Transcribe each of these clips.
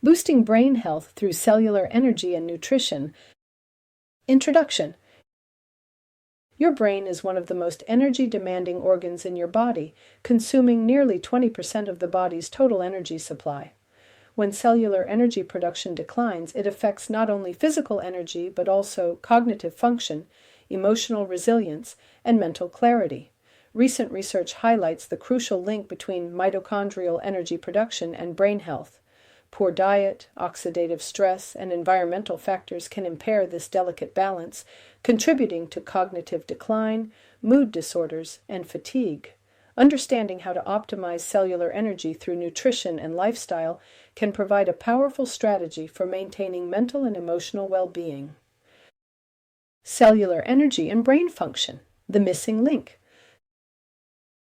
Boosting brain health through cellular energy and nutrition. Introduction. Your brain is one of the most energy-demanding organs in your body, consuming nearly 20% of the body's total energy supply. When cellular energy production declines, it affects not only physical energy but also cognitive function, emotional resilience, and mental clarity. Recent research highlights the crucial link between mitochondrial energy production and brain health. Poor diet, oxidative stress, and environmental factors can impair this delicate balance, contributing to cognitive decline, mood disorders, and fatigue. Understanding how to optimize cellular energy through nutrition and lifestyle can provide a powerful strategy for maintaining mental and emotional well-being. Cellular energy and brain function, the missing link.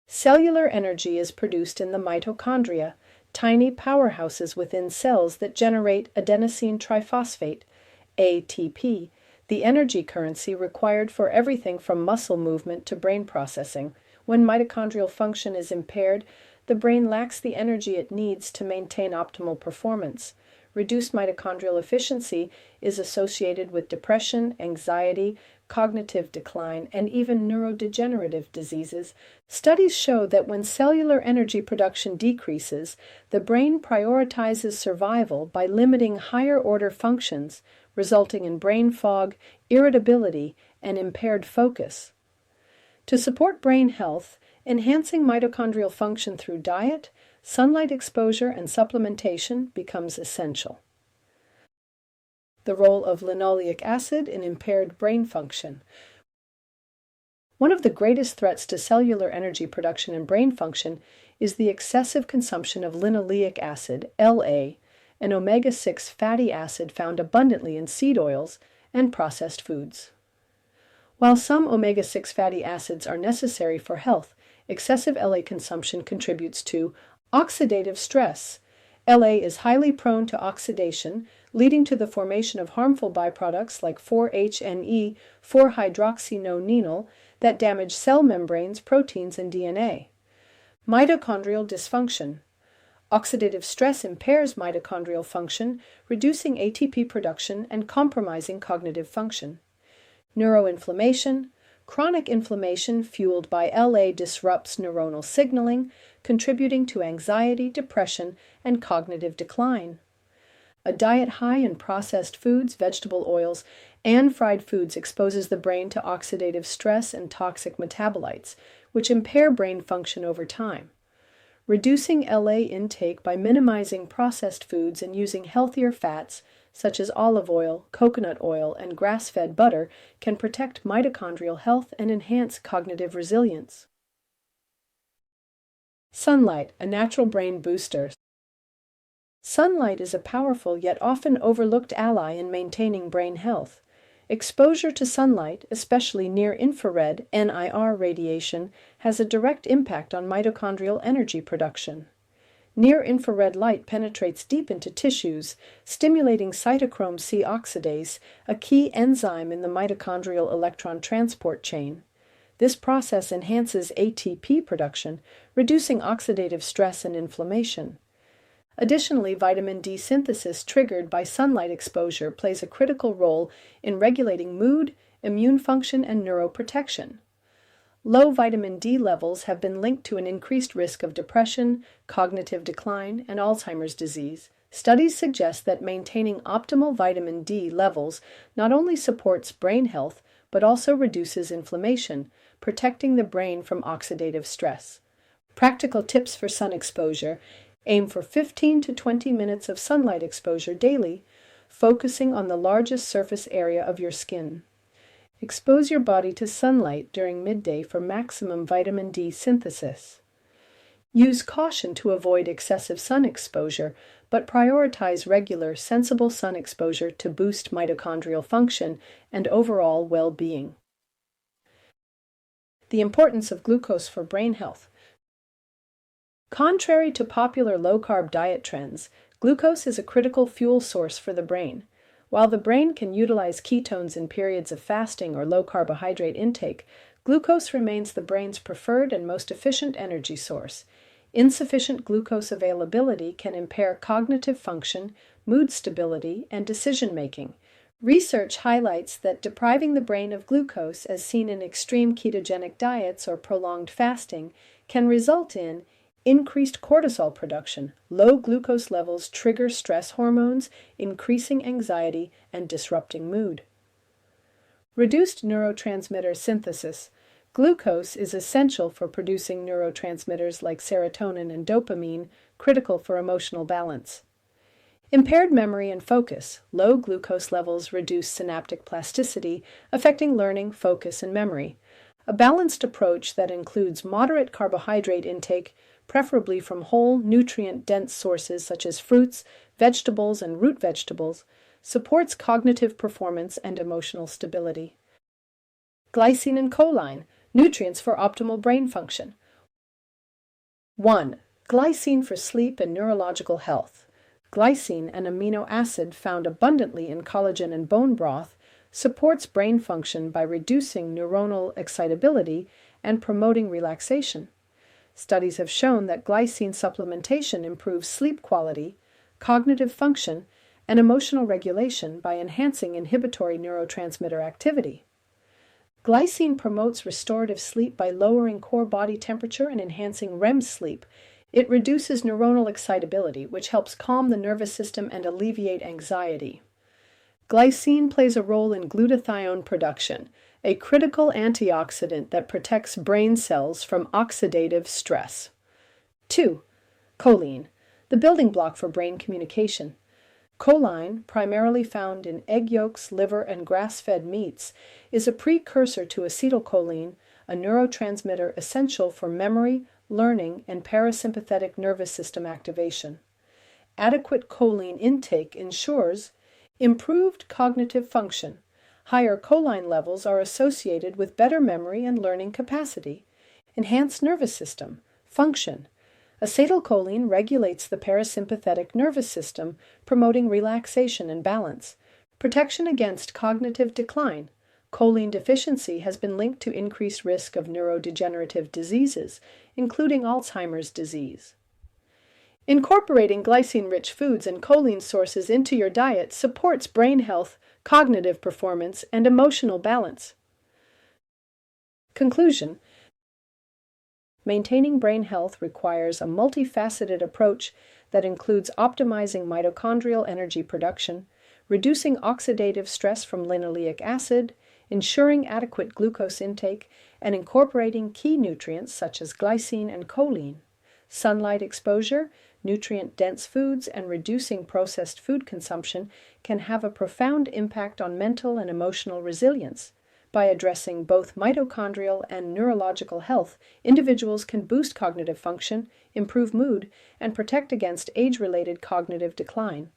Cellular energy is produced in the mitochondria, tiny powerhouses within cells that generate adenosine triphosphate, ATP, the energy currency required for everything from muscle movement to brain processing. When mitochondrial function is impaired, the brain lacks the energy it needs to maintain optimal performance. Reduced mitochondrial efficiency is associated with depression, anxiety, cognitive decline, and even neurodegenerative diseases. Studies show that when cellular energy production decreases, the brain prioritizes survival by limiting higher-order functions, resulting in brain fog, irritability, and impaired focus. To support brain health, enhancing mitochondrial function through diet, sunlight exposure, and supplementation becomes essential. The role of linoleic acid in impaired brain function. One of the greatest threats to cellular energy production and brain function is the excessive consumption of linoleic acid, LA, an omega-6 fatty acid found abundantly in seed oils and processed foods. While some omega-6 fatty acids are necessary for health, excessive LA consumption contributes to oxidative stress. LA is highly prone to oxidation, leading to the formation of harmful byproducts like 4-HNE, 4-hydroxynonenal, that damage cell membranes, proteins, and DNA. Mitochondrial dysfunction. Oxidative stress impairs mitochondrial function, reducing ATP production and compromising cognitive function. Neuroinflammation. Chronic inflammation fueled by LA disrupts neuronal signaling, contributing to anxiety, depression, and cognitive decline. A diet high in processed foods, vegetable oils, and fried foods exposes the brain to oxidative stress and toxic metabolites, which impair brain function over time. Reducing LA intake by minimizing processed foods and using healthier fats, such as olive oil, coconut oil, and grass-fed butter, can protect mitochondrial health and enhance cognitive resilience. Sunlight, a natural brain booster. Sunlight is a powerful yet often overlooked ally in maintaining brain health. Exposure to sunlight, especially near-infrared (NIR) radiation, has a direct impact on mitochondrial energy production. Near-infrared light penetrates deep into tissues, stimulating cytochrome C oxidase, a key enzyme in the mitochondrial electron transport chain. This process enhances ATP production, reducing oxidative stress and inflammation. Additionally, vitamin D synthesis triggered by sunlight exposure plays a critical role in regulating mood, immune function, and neuroprotection. Low vitamin D levels have been linked to an increased risk of depression, cognitive decline, and Alzheimer's disease. Studies suggest that maintaining optimal vitamin D levels not only supports brain health, but also reduces inflammation, protecting the brain from oxidative stress. Practical tips for sun exposure. Aim for 15 to 20 minutes of sunlight exposure daily, focusing on the largest surface area of your skin. Expose your body to sunlight during midday for maximum vitamin D synthesis. Use caution to avoid excessive sun exposure, but prioritize regular, sensible sun exposure to boost mitochondrial function and overall well-being. The importance of glucose for brain health. Contrary to popular low-carb diet trends, glucose is a critical fuel source for the brain. While the brain can utilize ketones in periods of fasting or low carbohydrate intake, glucose remains the brain's preferred and most efficient energy source. Insufficient glucose availability can impair cognitive function, mood stability, and decision-making. Research highlights that depriving the brain of glucose, as seen in extreme ketogenic diets or prolonged fasting, can result in increased cortisol production. Low glucose levels trigger stress hormones, increasing anxiety and disrupting mood. Reduced neurotransmitter synthesis. Glucose is essential for producing neurotransmitters like serotonin and dopamine, critical for emotional balance. Impaired memory and focus. Low glucose levels reduce synaptic plasticity, affecting learning, focus, and memory. A balanced approach that includes moderate carbohydrate intake, preferably from whole, nutrient-dense sources such as fruits, vegetables, and root vegetables, supports cognitive performance and emotional stability. Glycine and choline, nutrients for optimal brain function. 1. Glycine for sleep and neurological health. Glycine, an amino acid found abundantly in collagen and bone broth, supports brain function by reducing neuronal excitability and promoting relaxation. Studies have shown that glycine supplementation improves sleep quality, cognitive function, and emotional regulation by enhancing inhibitory neurotransmitter activity. Glycine promotes restorative sleep by lowering core body temperature and enhancing REM sleep. It reduces neuronal excitability, which helps calm the nervous system and alleviate anxiety. Glycine plays a role in glutathione production, a critical antioxidant that protects brain cells from oxidative stress. 2. Choline, the building block for brain communication. Choline, primarily found in egg yolks, liver, and grass-fed meats, is a precursor to acetylcholine, a neurotransmitter essential for memory, learning, and parasympathetic nervous system activation. Adequate choline intake ensures improved cognitive function. Higher choline levels are associated with better memory and learning capacity, enhanced nervous system function. Acetylcholine regulates the parasympathetic nervous system, promoting relaxation and balance. Protection against cognitive decline. Choline deficiency has been linked to increased risk of neurodegenerative diseases, including Alzheimer's disease. Incorporating glycine-rich foods and choline sources into your diet supports brain health, cognitive performance, and emotional balance. Conclusion: maintaining brain health requires a multifaceted approach that includes optimizing mitochondrial energy production, reducing oxidative stress from linoleic acid, ensuring adequate glucose intake, and incorporating key nutrients such as glycine and choline. Sunlight exposure, nutrient-dense foods, and reducing processed food consumption can have a profound impact on mental and emotional resilience. By addressing both mitochondrial and neurological health, individuals can boost cognitive function, improve mood, and protect against age-related cognitive decline.